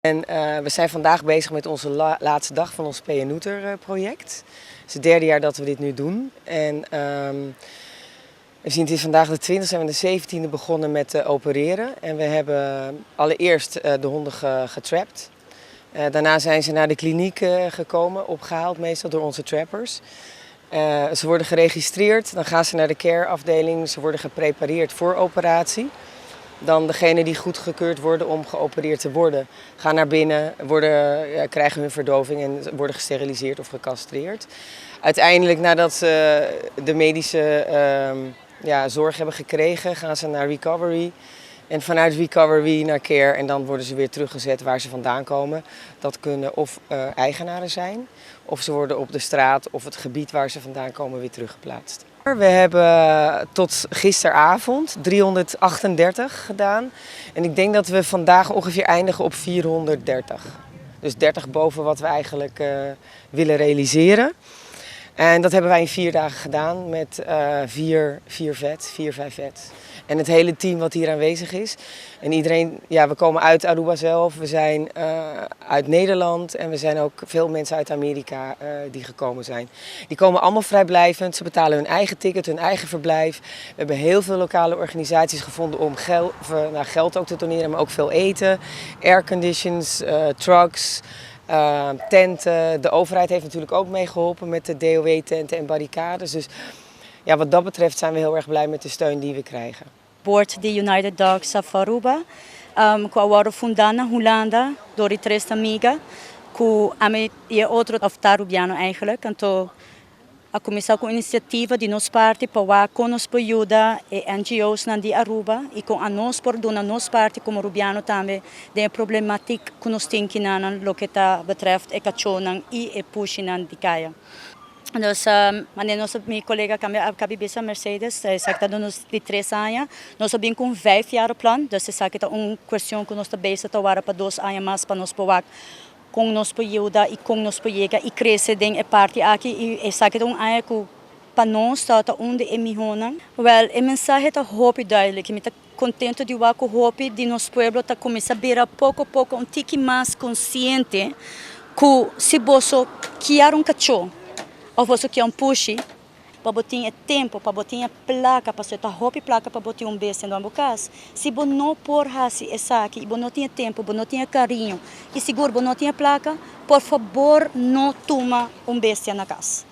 En we zijn vandaag bezig met onze laatste dag van ons Spay & Neuter project. Het is het derde jaar dat we dit nu doen. En we zien, het is vandaag de 20e en de 17e begonnen met opereren. En we hebben allereerst de honden getrapt. Daarna zijn ze naar de kliniek gekomen, opgehaald meestal door onze trappers. Ze worden geregistreerd, dan gaan ze naar de care afdeling. Ze worden geprepareerd voor operatie. Dan degenen die goedgekeurd worden om geopereerd te worden, gaan naar binnen, krijgen hun verdoving en worden gesteriliseerd of gecastreerd. Uiteindelijk, nadat ze de medische zorg hebben gekregen, gaan ze naar recovery. En vanuit recovery naar care en dan worden ze weer teruggezet waar ze vandaan komen. Dat kunnen of eigenaren zijn, of ze worden op de straat of het gebied waar ze vandaan komen weer teruggeplaatst. We hebben tot gisteravond 338 gedaan en ik denk dat we vandaag ongeveer eindigen op 430. Dus 30 boven wat we eigenlijk willen realiseren. En dat hebben wij in 4 dagen gedaan met 4 vets, 5 vets. En het hele team wat hier aanwezig is. En iedereen, we komen uit Aruba zelf, we zijn uit Nederland en we zijn ook veel mensen uit Amerika die gekomen zijn. Die komen allemaal vrijblijvend, ze betalen hun eigen ticket, hun eigen verblijf. We hebben heel veel lokale organisaties gevonden om geld ook te doneren, maar ook veel eten, airconditions, trucks. Tenten. De overheid heeft natuurlijk ook meegeholpen met de DOW-tenten en barricades. Dus wat dat betreft zijn we heel erg blij met de steun die we krijgen. Board de United Dogs of Aruba, que agora fundada na Holanda door 3 amigas, que outro aftarubiano eigenlijk. Então, a começar com iniciativa de nos parte para conosco ajuda e NGOs na de Aruba e com a nós por dona nos parte como rubiano também de problemática que nos tem que na lo que tá betreft e cachonan e pushinan de caia. Dus minha colega Cabibessa Mercedes, está dando de 3 anos, nós sabemos com 5 jaar plan, dus é uma questão que nós também para 2 anos mais para nós poder com nos ajuda e com nos chega e crescer em parte aqui e sabe que para nós está onde é melhor. Well, a mensagem está hope duidelijk. Me está contente de ver que o hope de nosso povo está começando a virar pouco a pouco tique mais consciente que se você quer cachorro ou você quer push para botar tempo, para botar placa, para botar roupa e placa para botar bestia no casa. Se você não pôr essa aqui, você não tem tempo, você não tem carinho, e seguro você não tem placa, por favor, não toma bestia na casa.